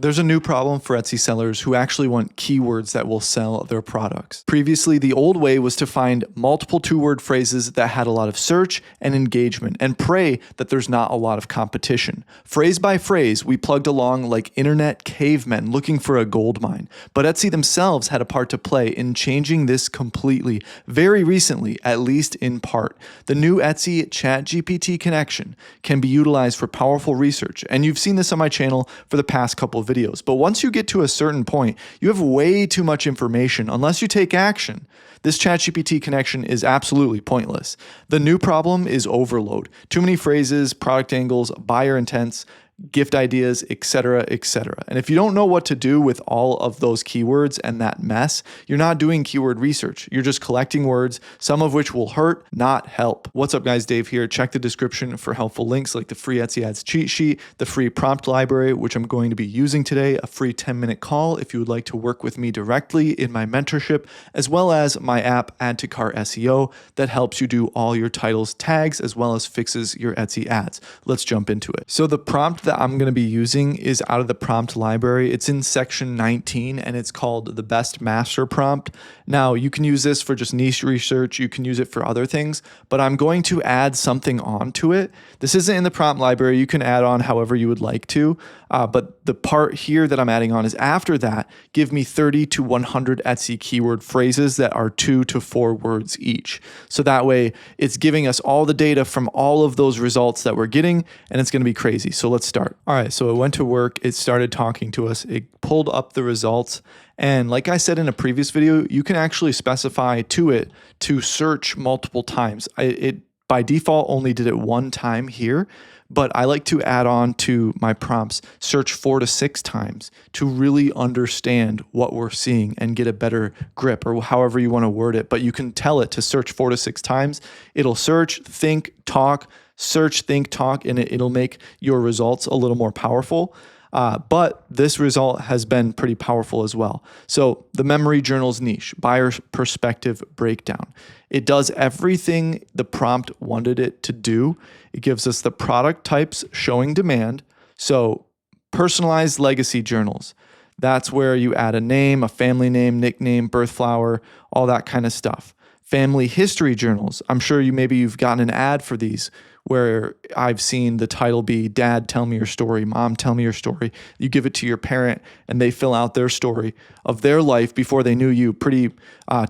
There's a new problem for Etsy sellers who actually want keywords that will sell their products. Previously, the old way was to find multiple two-word phrases that had a lot of search and engagement and pray that there's not a lot of competition. Phrase by phrase, we plugged along like internet cavemen looking for a gold mine. But Etsy themselves had a part to play in changing this completely, very recently, at least in part. The new Etsy ChatGPT connection can be utilized for powerful research, and you've seen this on my channel for the past couple videos. But once you get to a certain point, you have way too much information unless you take action. This ChatGPT connection is absolutely pointless. The new problem is overload. Too many phrases, product angles, buyer intents, gift ideas, etc., etc. And if you don't know what to do with all of those keywords and that mess, you're not doing keyword research. You're just collecting words, some of which will hurt, not help. What's up, guys? Dave here. Check the description for helpful links like the free Etsy Ads cheat sheet, the free prompt library, which I'm going to be using today, a free 10-minute call if you would like to work with me directly in my mentorship, as well as my app AddToCartSEO that helps you do all your titles, tags, as well as fixes your Etsy ads. Let's jump into it. So the prompt that I'm going to be using is out of the prompt library. It's in section 19 and it's called the best master prompt. Now you can use this for just niche research. You can use it for other things, but I'm going to add something onto it. This isn't in the prompt library. You can add on however you would like to, but the part here that I'm adding on is after that, give me 30 to 100 Etsy keyword phrases that are 2 to 4 words each. So that way it's giving us all the data from all of those results that we're getting, and it's going to be crazy. So let's start. All right, so it went to work. It started talking to us. It pulled up the results. And like I said in a previous video, you can actually specify to it to search multiple times. It by default only did it one time here, but I like to add on to my prompts, search 4 to 6 times to really understand what we're seeing and get a better grip, or however you want to word it. But you can tell it to search 4 to 6 times. It'll search, think, talk, search, think, talk, and it'll make your results a little more powerful. But this result has been pretty powerful as well. So the memory journals niche, buyer perspective breakdown. It does everything the prompt wanted it to do. It gives us the product types showing demand. So personalized legacy journals. That's where you add a name, a family name, nickname, birth flower, all that kind of stuff. Family history journals. I'm sure you've gotten an ad for these where I've seen the title be Dad, tell me your story, Mom, tell me your story. You give it to your parent and they fill out their story of their life before they knew you. Pretty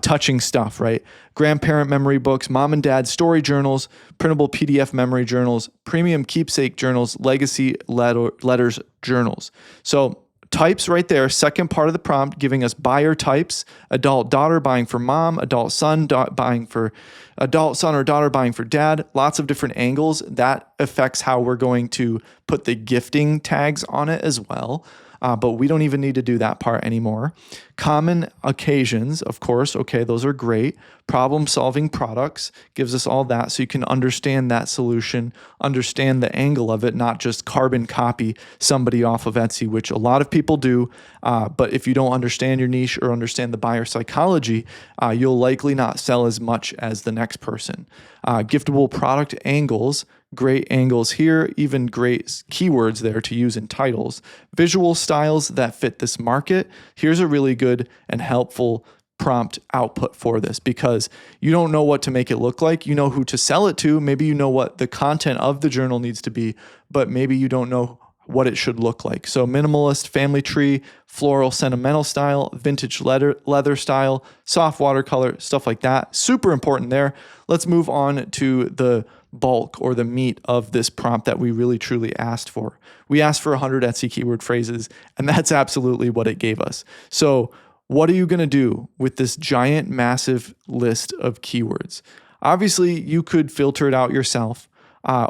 touching stuff, right? Grandparent memory books, mom and dad story journals, printable PDF memory journals, premium keepsake journals, legacy letters journals. So types right there, second part of the prompt, giving us buyer types: adult daughter buying for mom, adult son buying for adult son or daughter buying for dad. Lots of different angles. That affects how we're going to put the gifting tags on it as well. But we don't even need to do that part anymore. Common occasions, of course. Okay, those are great. Problem-solving products gives us all that so you can understand that solution, understand the angle of it, not just carbon copy somebody off of Etsy, which a lot of people do. But if you don't understand your niche or understand the buyer psychology, you'll likely not sell as much as the next person. Giftable product angles. Great angles here, even great keywords there to use in titles. Visual styles that fit this market. Here's a really good and helpful prompt output for this, because you don't know what to make it look like. You know who to sell it to. Maybe you know what the content of the journal needs to be, but maybe you don't know what it should look like. So minimalist, family tree, floral, sentimental style, vintage leather style, soft watercolor, stuff like that. Super important there. Let's move on to the bulk or the meat of this prompt that we really truly asked for. We asked for 100 Etsy keyword phrases, and that's absolutely what it gave us. So what are you going to do with this giant, massive list of keywords? Obviously, you could filter it out yourself,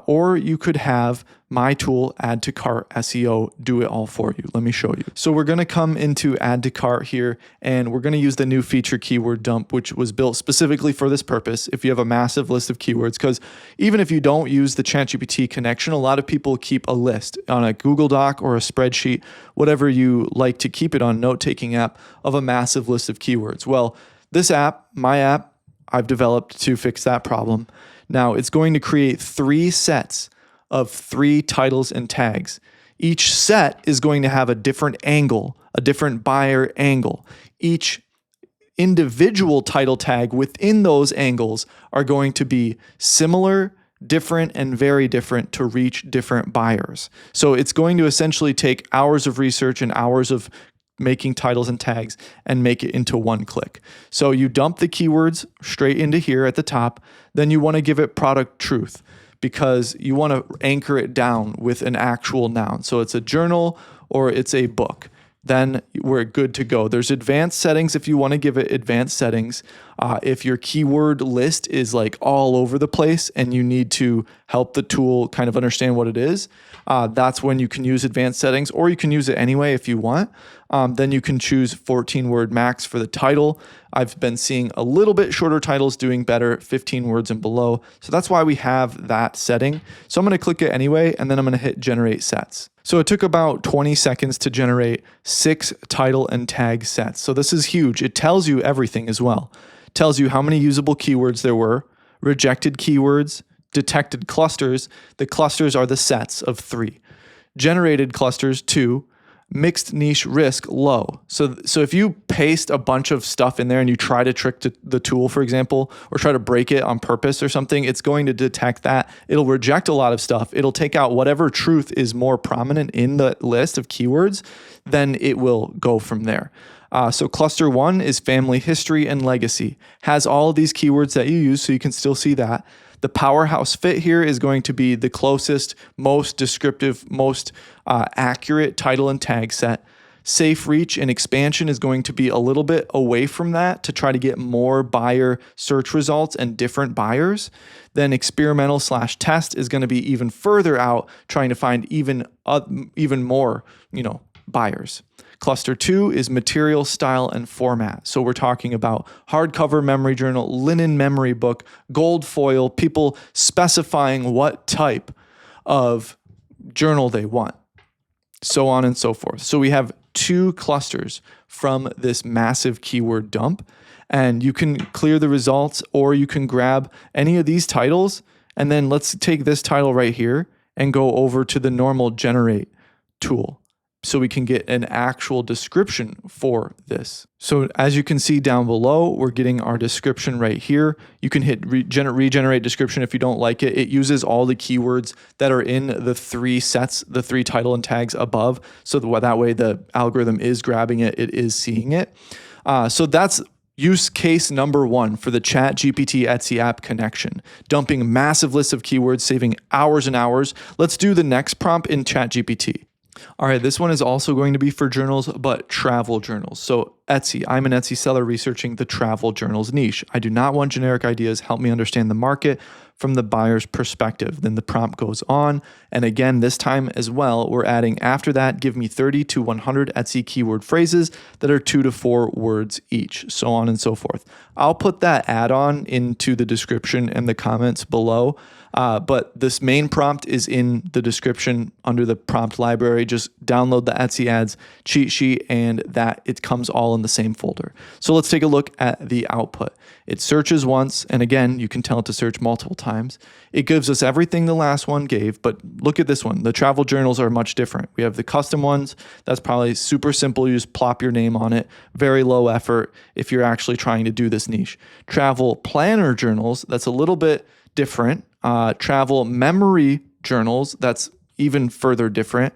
or you could have my tool, AddToCartSEO, do it all for you. Let me show you. So we're going to come into Add to Cart here, and we're going to use the new feature keyword dump, which was built specifically for this purpose. If you have a massive list of keywords, because even if you don't use the ChatGPT connection, a lot of people keep a list on a Google Doc or a spreadsheet, whatever you like to keep it on, note-taking app, of a massive list of keywords. Well, this app, my app, I've developed to fix that problem. Now it's going to create 3 sets of 3 titles and tags. Each set is going to have a different angle, a different buyer angle. Each individual title tag within those angles are going to be similar, different, and very different to reach different buyers. So it's going to essentially take hours of research and hours of making titles and tags and make it into one click. So you dump the keywords straight into here at the top. Then you want to give it product truth because you want to anchor it down with an actual noun. So it's a journal or it's a book. Then we're good to go. There's advanced settings if you want to give it advanced settings. If your keyword list is like all over the place and you need to help the tool kind of understand what it is, that's when you can use advanced settings, or you can use it anyway if you want. Then you can choose 14-word max for the title. I've been seeing a little bit shorter titles doing better, 15 words and below. So that's why we have that setting. So I'm going to click it anyway, and then I'm going to hit generate sets. So it took about 20 seconds to generate 6 title and tag sets. So this is huge. It tells you everything as well. It tells you how many usable keywords there were, rejected keywords, detected clusters. The clusters are the sets of 3. Generated clusters 2. Mixed niche risk low. So if you paste a bunch of stuff in there and you try to trick the tool, for example, or try to break it on purpose or something, it's going to detect that. It'll reject a lot of stuff. It'll take out whatever truth is more prominent in the list of keywords, then it will go from there. So cluster 1 is family history and legacy. Has all of these keywords that you use, so you can still see that. The powerhouse fit here is going to be the closest, most descriptive, most accurate title and tag set. Safe reach and expansion is going to be a little bit away from that to try to get more buyer search results and different buyers. Then experimental / test is going to be even further out, trying to find even more, buyers. Cluster 2 is material, style, and format. So we're talking about hardcover memory journal, linen memory book, gold foil, people specifying what type of journal they want, so on and so forth. So we have 2 clusters from this massive keyword dump, and you can clear the results, or you can grab any of these titles, and then let's take this title right here and go over to the normal generate tool, so we can get an actual description for this. So as you can see down below, we're getting our description right here. You can hit regenerate description if you don't like it. It uses all the keywords that are in the 3 sets, the 3 title and tags above. So that way the algorithm is grabbing it, it is seeing it. So that's use case number 1 for the ChatGPT Etsy app connection. Dumping massive lists of keywords, saving hours and hours. Let's do the next prompt in ChatGPT. All right, this one is also going to be for journals, but travel journals. So Etsy, I'm an Etsy seller researching the travel journals niche. I do not want generic ideas. Help me understand the market from the buyer's perspective. Then the prompt goes on. And again, this time as well, we're adding after that, give me 30 to 100 Etsy keyword phrases that are 2 to 4 words each, so on and so forth. I'll put that add-on into the description and the comments below. But this main prompt is in the description under the prompt library. Just download the Etsy ads cheat sheet and that it comes all in the same folder. So let's take a look at the output. It searches once, and again, you can tell it to search multiple times. It gives us everything the last one gave, but look at this one. The travel journals are much different. We have the custom ones. That's probably super simple. You just plop your name on it. Very low effort if you're actually trying to do this niche. Travel planner journals, that's a little bit different. Travel memory journals, that's even further different.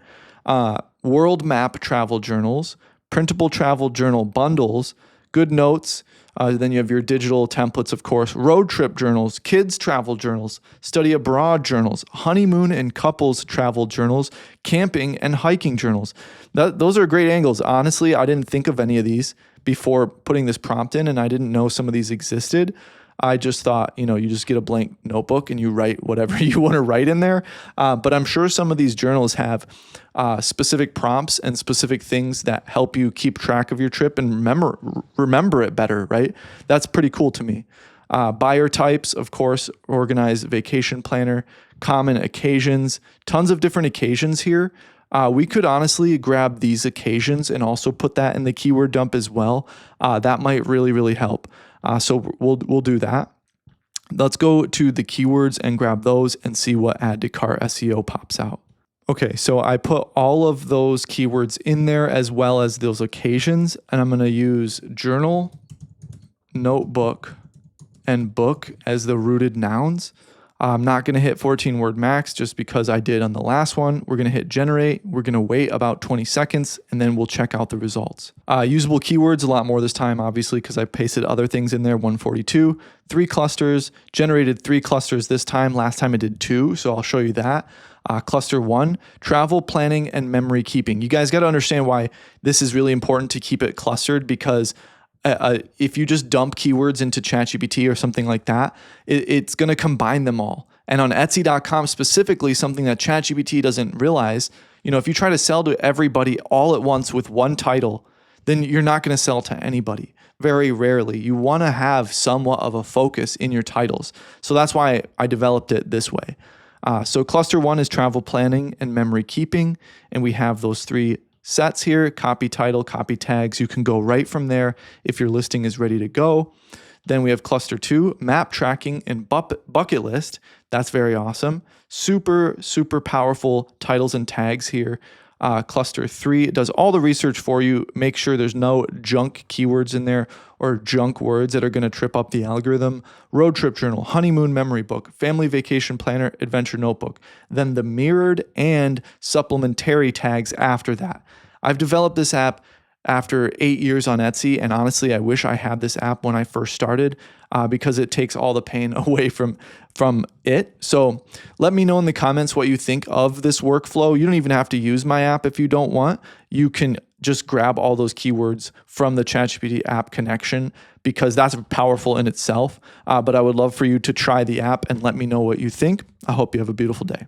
World map travel journals, printable travel journal bundles, good notes. Then you have your digital templates, of course, road trip journals, kids travel journals, study abroad journals, honeymoon and couples travel journals, camping and hiking journals. Those are great angles. Honestly, I didn't think of any of these before putting this prompt in, and I didn't know some of these existed. I just thought, you just get a blank notebook and you write whatever you want to write in there. But I'm sure some of these journals have specific prompts and specific things that help you keep track of your trip and remember it better, right? That's pretty cool to me. Buyer types, of course, organized vacation planner, common occasions, tons of different occasions here. We could honestly grab these occasions and also put that in the keyword dump as well. That might really, really help. So we'll do that. Let's go to the keywords and grab those and see what Add to Cart SEO pops out. Okay, so I put all of those keywords in there as well as those occasions, and I'm going to use journal, notebook, and book as the rooted nouns. I'm not going to hit 14 word max just because I did on the last one. We're going to hit generate. We're going to wait about 20 seconds and then we'll check out the results. Usable keywords, a lot more this time, obviously, because I pasted other things in there. 142, 3 clusters, generated 3 clusters this time. Last time I did 2, so I'll show you that. Cluster 1, travel planning and memory keeping. You guys got to understand why this is really important to keep it clustered, because if you just dump keywords into ChatGPT or something like that, it's going to combine them all. And on Etsy.com specifically, something that ChatGPT doesn't realize, if you try to sell to everybody all at once with one title, then you're not going to sell to anybody. Very rarely. You want to have somewhat of a focus in your titles. So that's why I developed it this way. So cluster 1 is travel planning and memory keeping. And we have those 3 sets here: copy title, copy tags. You can go right from there if your listing is ready to go. Then we have cluster 2, map tracking and bucket list. That's very awesome. Super, super powerful titles and tags here. Cluster 3 does all the research for you. Make sure there's no junk keywords in there or junk words that are going to trip up the algorithm. Road trip journal, honeymoon memory book, family vacation planner, adventure notebook. Then the mirrored and supplementary tags after that. I've developed this app after 8 years on Etsy, and honestly, I wish I had this app when I first started because it takes all the pain away from it. So let me know in the comments what you think of this workflow. You don't even have to use my app if you don't want. You can just grab all those keywords from the ChatGPT app connection, because that's powerful in itself. But I would love for you to try the app and let me know what you think. I hope you have a beautiful day.